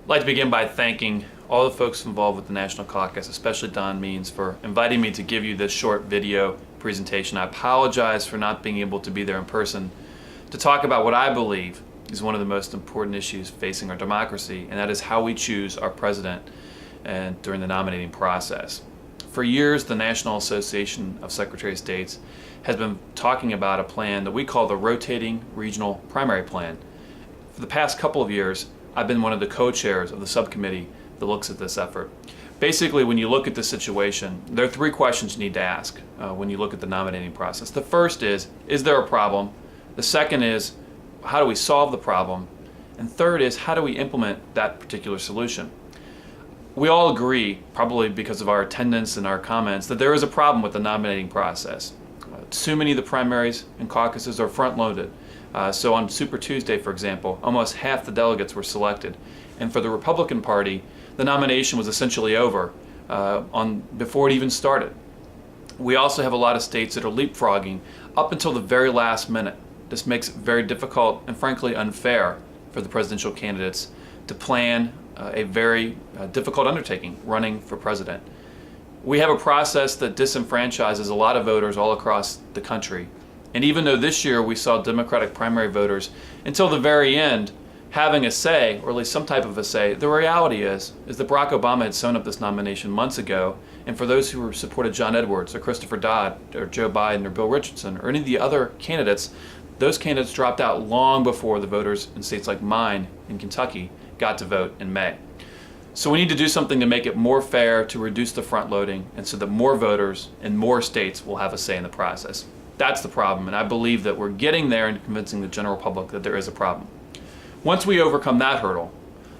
I'd like to begin by thanking all the folks involved with the National Caucus, especially Don Means, for inviting me to give you this short video presentation. I apologize for not being able to be there in person to talk about what I believe is one of the most important issues facing our democracy, and that is how we choose our president and during the nominating process. For years, the National Association of Secretary of States has been talking about a plan that we call the Rotating Regional Primary Plan. For the past couple of years, I've been one of the co-chairs of the subcommittee that looks at this effort. Basically, when you look at this situation, there are three questions you need to ask when you look at the nominating process. The first is there a problem? The second is, how do we solve the problem? And third is, how do we implement that particular solution? We all agree, probably because of our attendance and our comments, that there is a problem with the nominating process. Too many of the primaries and caucuses are front-loaded. So on Super Tuesday, for example, almost half the delegates were selected. And for the Republican Party, the nomination was essentially over before it even started. We also have a lot of states that are leapfrogging up until the very last minute. This makes it very difficult and frankly unfair for the presidential candidates to plan a very difficult undertaking, running for president. We have a process that disenfranchises a lot of voters all across the country. And even though this year we saw Democratic primary voters until the very end having a say, or at least some type of a say, the reality is that Barack Obama had sewn up this nomination months ago, and for those who supported John Edwards or Christopher Dodd or Joe Biden or Bill Richardson or any of the other candidates, those candidates dropped out long before the voters in states like mine in Kentucky got to vote in May. So we need to do something to make it more fair, to reduce the front loading, and so that more voters in more states will have a say in the process. That's the problem, and I believe that we're getting there in convincing the general public that there is a problem. Once we overcome that hurdle,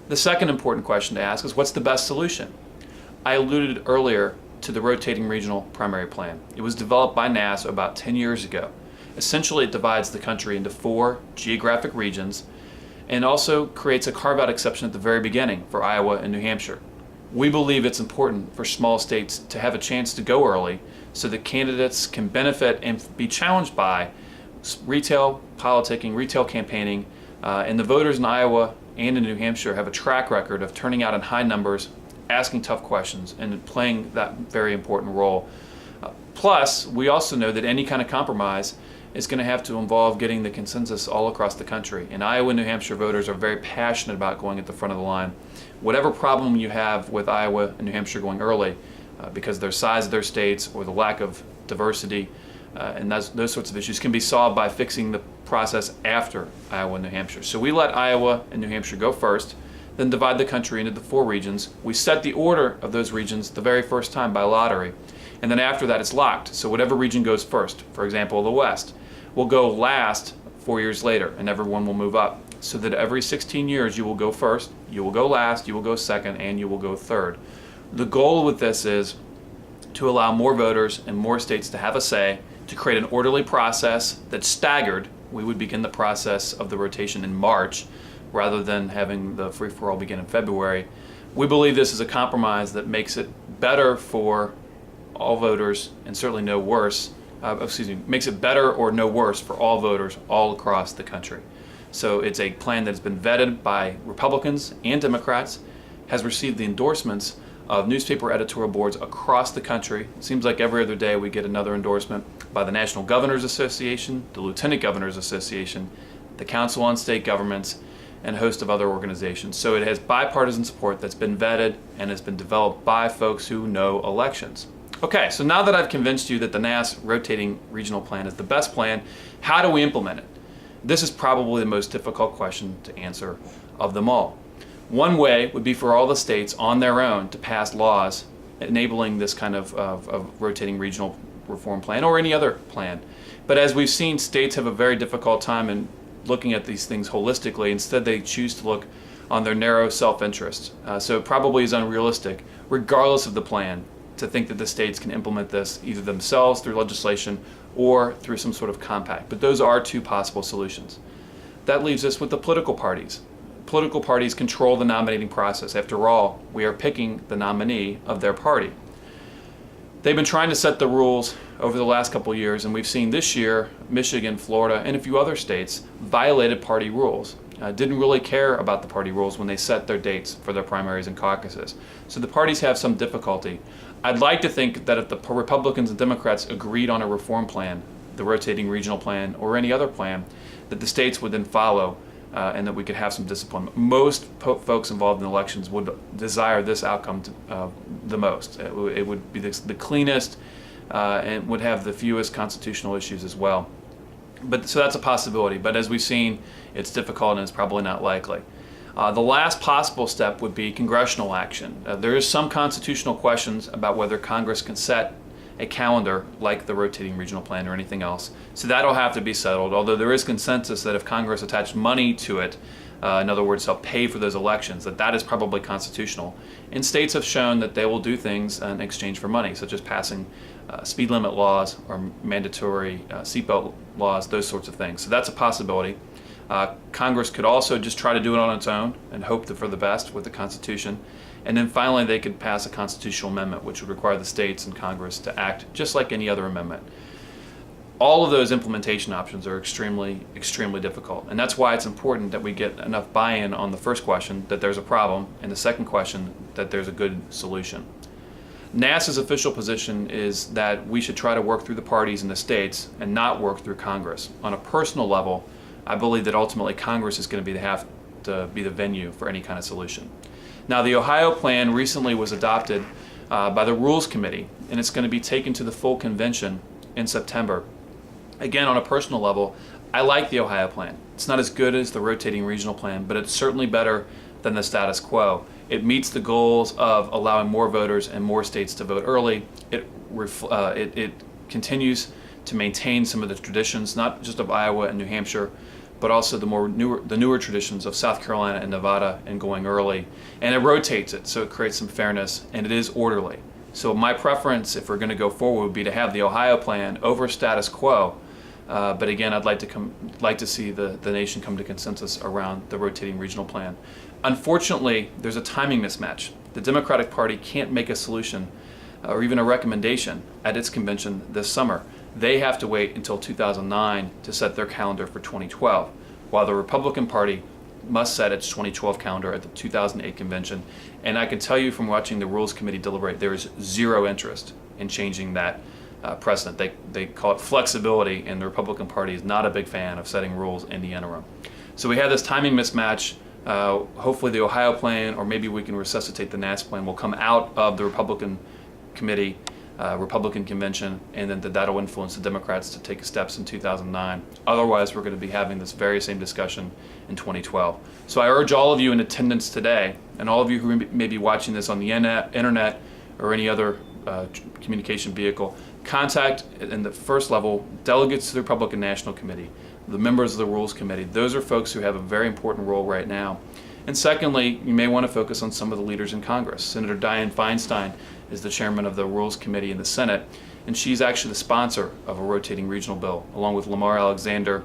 the second important question to ask is, what's the best solution? I alluded earlier to the Rotating Regional Primary Plan. It was developed by NASA about 10 years ago. Essentially, it divides the country into 4 geographic regions and also creates a carve-out exception at the very beginning for Iowa and New Hampshire. We believe it's important for small states to have a chance to go early so that candidates can benefit and be challenged by retail politicking, retail campaigning, and the voters in Iowa and in New Hampshire have a track record of turning out in high numbers, asking tough questions, and playing that very important role. Plus, we also know that any kind of compromise is going to have to involve getting the consensus all across the country. And Iowa and New Hampshire voters are very passionate about going at the front of the line. Whatever problem you have with Iowa and New Hampshire going early, because of their size of their states or the lack of diversity, and those sorts of issues can be solved by fixing the process after Iowa and New Hampshire. So we let Iowa and New Hampshire go first, then divide the country into the 4 regions. We set the order of those regions the very first time by lottery, and then after that it's locked. So whatever region goes first, for example the West, will go last 4 years later, and everyone will move up. So that every 16 years you will go first, you will go last, you will go second, and you will go third. The goal with this is to allow more voters and more states to have a say, to create an orderly process that's staggered. We would begin the process of the rotation in March rather than having the free-for-all begin in February. We believe this is a compromise that makes it better for all voters and certainly no worse, makes it better or no worse for all voters all across the country. So it's a plan that has been vetted by Republicans and Democrats, has received the endorsements of newspaper editorial boards across the country. It seems like every other day we get another endorsement by the National Governors Association, the Lieutenant Governors Association, the Council on State Governments, and a host of other organizations. So it has bipartisan support that's been vetted and has been developed by folks who know elections. Okay, so now that I've convinced you that the NAS Rotating Regional Plan is the best plan, how do we implement it? This is probably the most difficult question to answer of them all. One way would be for all the states on their own to pass laws enabling this kind of rotating regional reform plan or any other plan. But as we've seen, states have a very difficult time in looking at these things holistically. Instead, they choose to look on their narrow self-interest. So it probably is unrealistic, regardless of the plan, to think that the states can implement this either themselves through legislation or through some sort of compact. But those are 2 possible solutions. That leaves us with the political parties. Political parties control the nominating process. After all, we are picking the nominee of their party. They've been trying to set the rules over the last couple of years, and we've seen this year Michigan, Florida, and a few other states violated party rules. didn't really care about the party rules when they set their dates for their primaries and caucuses. So the parties have some difficulty. I'd like to think that if the Republicans and Democrats agreed on a reform plan, the rotating regional plan or any other plan, that the states would then follow and that we could have some discipline. Most folks involved in elections would desire this outcome the most. It would be the cleanest and would have the fewest constitutional issues as well. So that's a possibility, but as we've seen, it's difficult and it's probably not likely. The last possible step would be congressional action. There is some constitutional questions about whether Congress can set a calendar like the rotating regional plan or anything else. So that'll have to be settled, although there is consensus that if Congress attached money to it, in other words, help pay for those elections, that is probably constitutional. And states have shown that they will do things in exchange for money, such as passing speed limit laws or mandatory seatbelt laws, those sorts of things. So that's a possibility. Congress could also just try to do it on its own and hope for the best with the Constitution. And then finally, they could pass a constitutional amendment, which would require the states and Congress to act just like any other amendment. All of those implementation options are extremely, extremely difficult. And that's why it's important that we get enough buy-in on the first question, that there's a problem, and the second question, that there's a good solution. NASA's official position is that we should try to work through the parties in the states and not work through Congress. On a personal level, I believe that ultimately Congress is going to have to be the venue for any kind of solution. Now, the Ohio plan recently was adopted by the Rules Committee, and it's going to be taken to the full convention in September. Again, on a personal level, I like the Ohio plan. It's not as good as the rotating regional plan, but it's certainly better than the status quo. It meets the goals of allowing more voters and more states to vote early. It continues to maintain some of the traditions, not just of Iowa and New Hampshire, but also the newer traditions of South Carolina and Nevada and going early. And it rotates it, so it creates some fairness, and it is orderly. So my preference, if we're going to go forward, would be to have the Ohio plan over status quo. But again, I'd like to see the nation come to consensus around the rotating regional plan. Unfortunately, there's a timing mismatch. The Democratic Party can't make a solution or even a recommendation at its convention this summer. They have to wait until 2009 to set their calendar for 2012, while the Republican Party must set its 2012 calendar at the 2008 convention. And I can tell you from watching the Rules Committee deliberate, there is zero interest in changing that precedent. They call it flexibility, and the Republican Party is not a big fan of setting rules in the interim. So we have this timing mismatch. Hopefully the Ohio plan, or maybe we can resuscitate the NASA plan, will come out of the Republican Committee, Republican convention, and then that'll influence the Democrats to take steps in 2009. Otherwise, we're going to be having this very same discussion in 2012. So I urge all of you in attendance today, and all of you who may be watching this on the internet or any other communication vehicle, contact, in the first level, delegates to the Republican National Committee, the members of the Rules Committee. Those are folks who have a very important role right now. And secondly, you may want to focus on some of the leaders in Congress. Senator Dianne Feinstein is the chairman of the Rules Committee in the Senate, and she's actually the sponsor of a rotating regional bill, along with Lamar Alexander,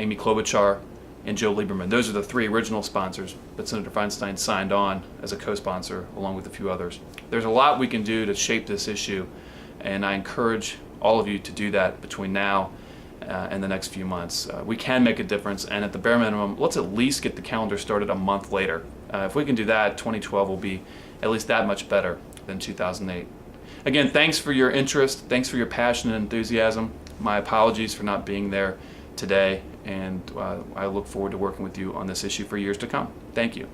Amy Klobuchar, and Joe Lieberman. Those are the three original sponsors, but Senator Feinstein signed on as a co-sponsor along with a few others. There's a lot we can do to shape this issue, and I encourage all of you to do that between now and the next few months. We can make a difference, and at the bare minimum, let's at least get the calendar started a month later. If we can do that, 2012 will be at least that much better than 2008. Again, thanks for your interest, thanks for your passion and enthusiasm. My apologies for not being there today, and I look forward to working with you on this issue for years to come. Thank you.